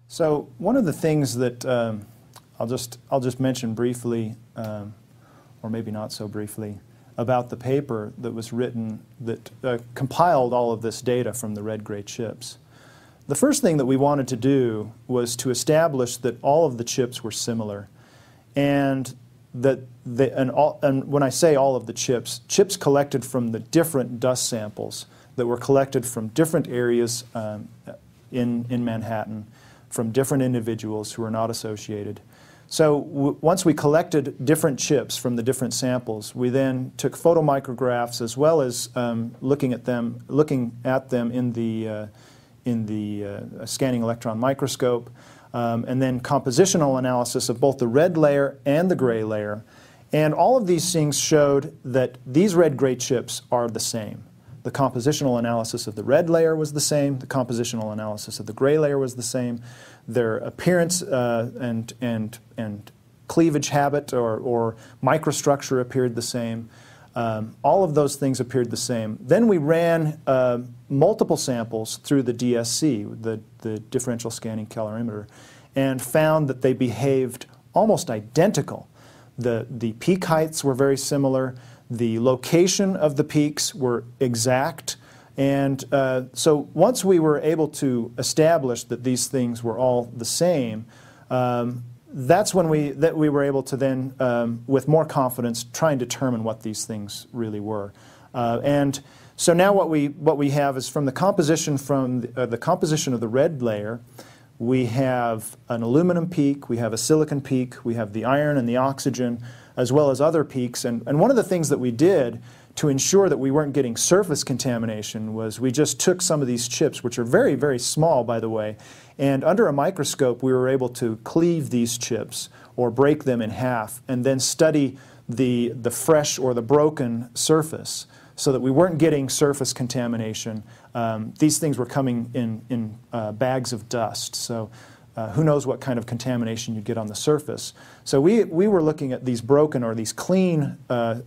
So one of the things that I'll just mention briefly, or maybe not so briefly, about the paper that was written that compiled all of this data from the red-gray chips. The first thing that we wanted to do was to establish that all of the chips were similar, and that and when I say all of the chips collected from the different dust samples that were collected from different areas in Manhattan, from different individuals who were not associated. So once we collected different chips from the different samples, we then took photomicrographs as well as looking at them in the scanning electron microscope, and then compositional analysis of both the red layer and the gray layer. And all of these things showed that these red-gray chips are the same. The compositional analysis of the red layer was the same. The compositional analysis of the gray layer was the same. Their appearance and cleavage habit or microstructure appeared the same. All of those things appeared the same. Then we ran multiple samples through the DSC, the differential scanning calorimeter, and found that they behaved almost identical. The peak heights were very similar. The location of the peaks were exact. And so once we were able to establish that these things were all the same, that's when we were able to then, with more confidence, try and determine what these things really were. And so now what we have is from the composition of the red layer, we have an aluminum peak, we have a silicon peak, we have the iron and the oxygen, as well as other peaks. And one of the things that we did to ensure that we weren't getting surface contamination was we just took some of these chips, which are very, very small, by the way, and under a microscope we were able to cleave these chips or break them in half and then study the fresh or the broken surface so that we weren't getting surface contamination. These things were coming in bags of dust, so who knows what kind of contamination you'd get on the surface. So we were looking at these broken or these clean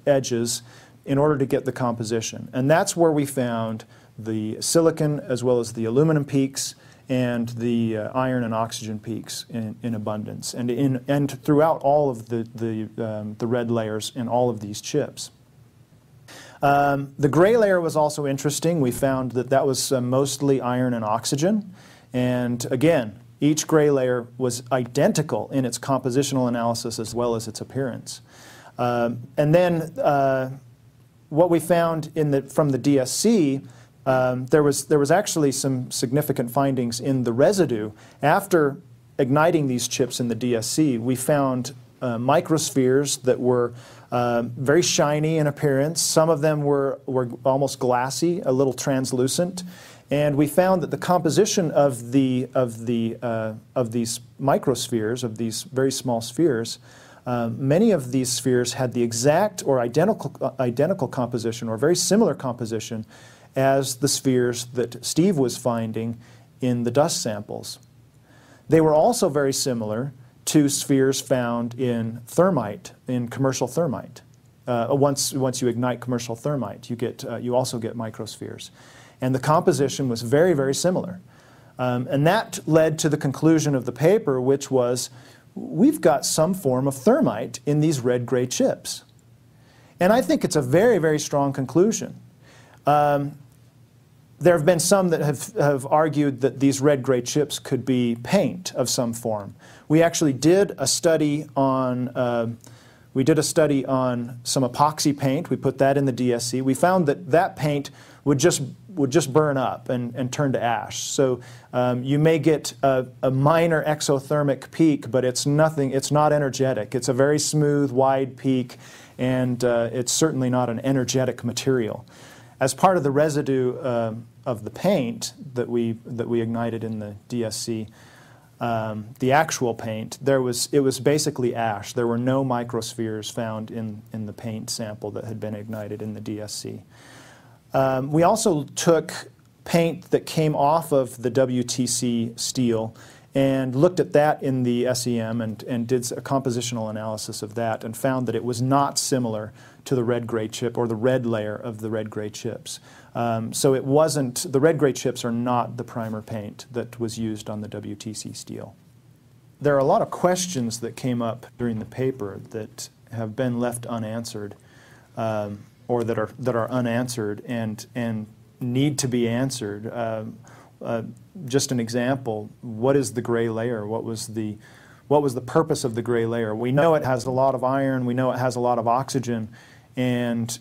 edges in order to get the composition. And that's where we found the silicon as well as the aluminum peaks and the iron and oxygen peaks in abundance, and throughout all of the red layers in all of these chips. The gray layer was also interesting. We found that was mostly iron and oxygen. And again, each gray layer was identical in its compositional analysis as well as its appearance. And then what we found from the DSC, there was actually some significant findings in the residue. After igniting these chips in the DSC, we found microspheres that were very shiny in appearance. Some of them were almost glassy, a little translucent. And we found that the composition of these microspheres, of these very small spheres, many of these spheres had the exact or identical composition or very similar composition as the spheres that Steve was finding in the dust samples. They were also very similar to spheres found in thermite, in commercial thermite. Once you ignite commercial thermite, you also get microspheres. And the composition was very, very similar. And that led to the conclusion of the paper, which was, we've got some form of thermite in these red-gray chips. And I think it's a very, very strong conclusion. There have been some that have argued that these red-gray chips could be paint of some form. We actually did a study on some epoxy paint. We put that in the DSC. We found that paint would just burn up and turn to ash. So you may get a minor exothermic peak, but it's not energetic. It's a very smooth, wide peak, and it's certainly not an energetic material. As part of the residue of the paint that we ignited in the DSC, the actual paint, it was basically ash. There were no microspheres found in the paint sample that had been ignited in the DSC. We also took paint that came off of the WTC steel and looked at that in the SEM and did a compositional analysis of that and found that it was not similar to the red-gray chip or the red layer of the red-gray chips. So it wasn't, the red-gray chips are not the primer paint that was used on the WTC steel. There are a lot of questions that came up during the paper that have been left unanswered, or that are unanswered and need to be answered. Just an example: what is the gray layer? What was the purpose of the gray layer? We know it has a lot of iron. We know it has a lot of oxygen, and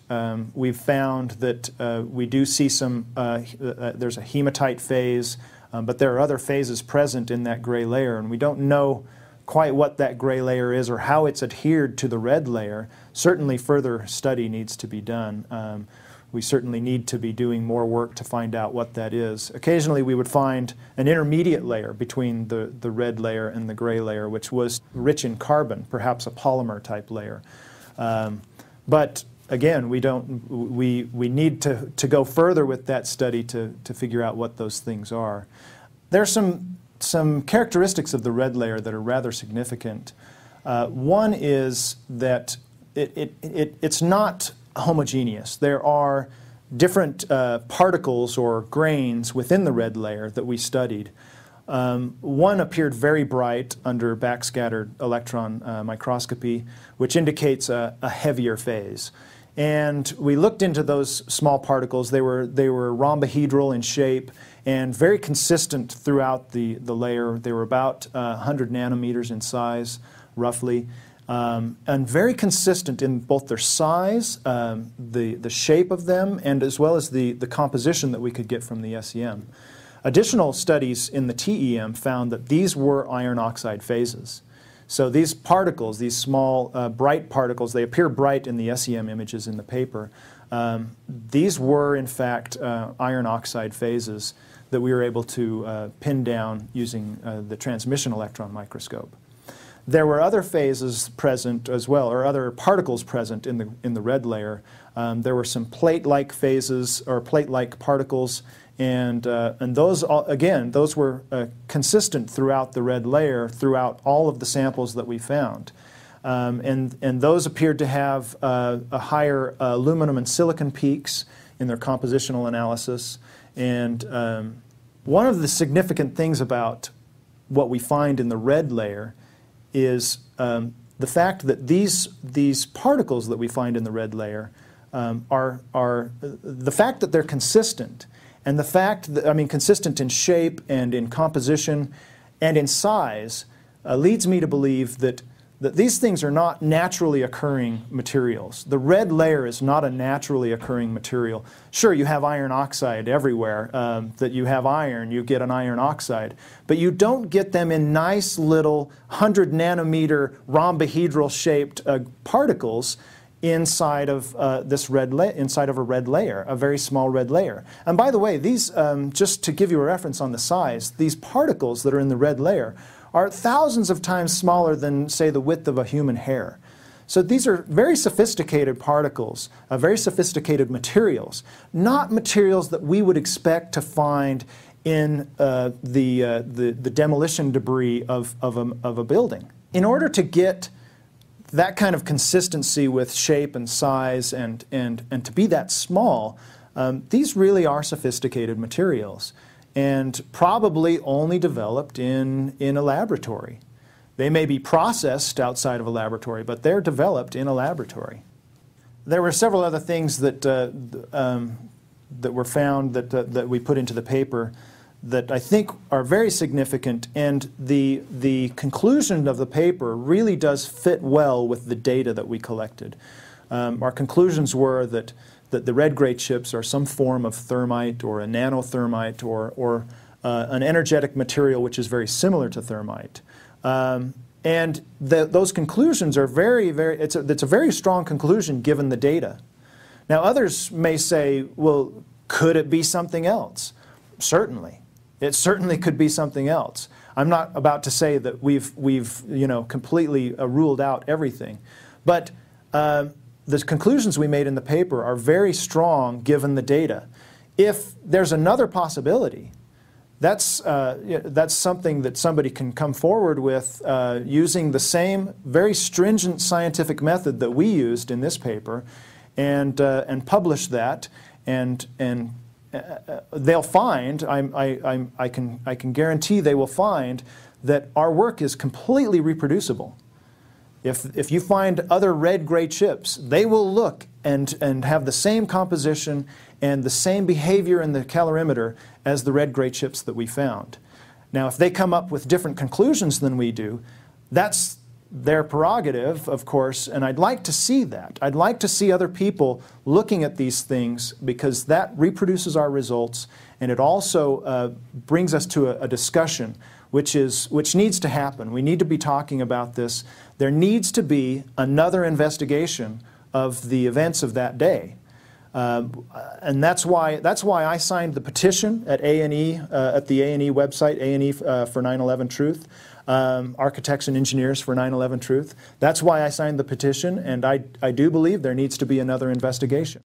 we've found that we do see some. There's a hematite phase. But there are other phases present in that gray layer, and we don't know quite what that gray layer is or how it's adhered to the red layer. Certainly further study needs to be done. We certainly need to be doing more work to find out what that is. Occasionally we would find an intermediate layer between the red layer and the gray layer, which was rich in carbon, perhaps a polymer type layer. But again, we need to go further with that study to figure out what those things are. There are some characteristics of the red layer that are rather significant. One is that it's not homogeneous. There are different particles or grains within the red layer that we studied. One appeared very bright under backscattered electron microscopy, which indicates a heavier phase. And we looked into those small particles. They were rhombohedral in shape and very consistent throughout the layer. They were about 100 nanometers in size, roughly, and very consistent in both their size, the shape of them, and as well as the composition that we could get from the SEM. Additional studies in the TEM found that these were iron oxide phases. So these particles, these small bright particles, they appear bright in the SEM images in the paper. These were, in fact, iron oxide phases that we were able to pin down using the transmission electron microscope. There were other phases present as well, or other particles present in the red layer. There were some plate-like phases or plate-like particles, and those, again, those were consistent throughout the red layer, throughout all of the samples that we found. And those appeared to have a higher aluminum and silicon peaks in their compositional analysis. And one of the significant things about what we find in the red layer is the fact that these particles that we find in the red layer are the fact that they're consistent, and the fact that, I mean, consistent in shape and in composition and in size, leads me to believe that these things are not naturally occurring materials. The red layer is not a naturally occurring material. Sure, you have iron oxide everywhere. That you have iron, you get an iron oxide. But you don't get them in nice little 100 nanometer rhombohedral shaped particles inside of inside of a red layer, a very small red layer. And by the way, these, just to give you a reference on the size, these particles that are in the red layer are thousands of times smaller than, say, the width of a human hair. So these are very sophisticated particles, very sophisticated materials, not materials that we would expect to find in the demolition debris of a building. In order to get that kind of consistency with shape and size and to be that small, these really are sophisticated materials, and probably only developed in a laboratory. They may be processed outside of a laboratory, but they're developed in a laboratory. There were several other things that were found that we put into the paper that I think are very significant, and the conclusion of the paper really does fit well with the data that we collected. Our conclusions were that the red-gray chips are some form of thermite or a nanothermite or an energetic material which is very similar to thermite. And those conclusions are it's a very strong conclusion given the data. Now others may say, well, could it be something else? Certainly. It certainly could be something else. I'm not about to say that we've completely ruled out everything. But the conclusions we made in the paper are very strong given the data. If there's another possibility, that's something that somebody can come forward with using the same very stringent scientific method that we used in this paper, and publish that and they'll find, I can guarantee they will find that our work is completely reproducible. If you find other red-gray chips, they will look and have the same composition and the same behavior in the calorimeter as the red-gray chips that we found. Now, if they come up with different conclusions than we do, that's their prerogative, of course, and I'd like to see that. I'd like to see other people looking at these things, because that reproduces our results, and it also brings us to a discussion which needs to happen. We need to be talking about this. There needs to be another investigation of the events of that day. And that's why I signed the petition at A&E, at the A&E website, A&E for 9/11 Truth, Architects and Engineers for 9/11 Truth. That's why I signed the petition, and I do believe there needs to be another investigation.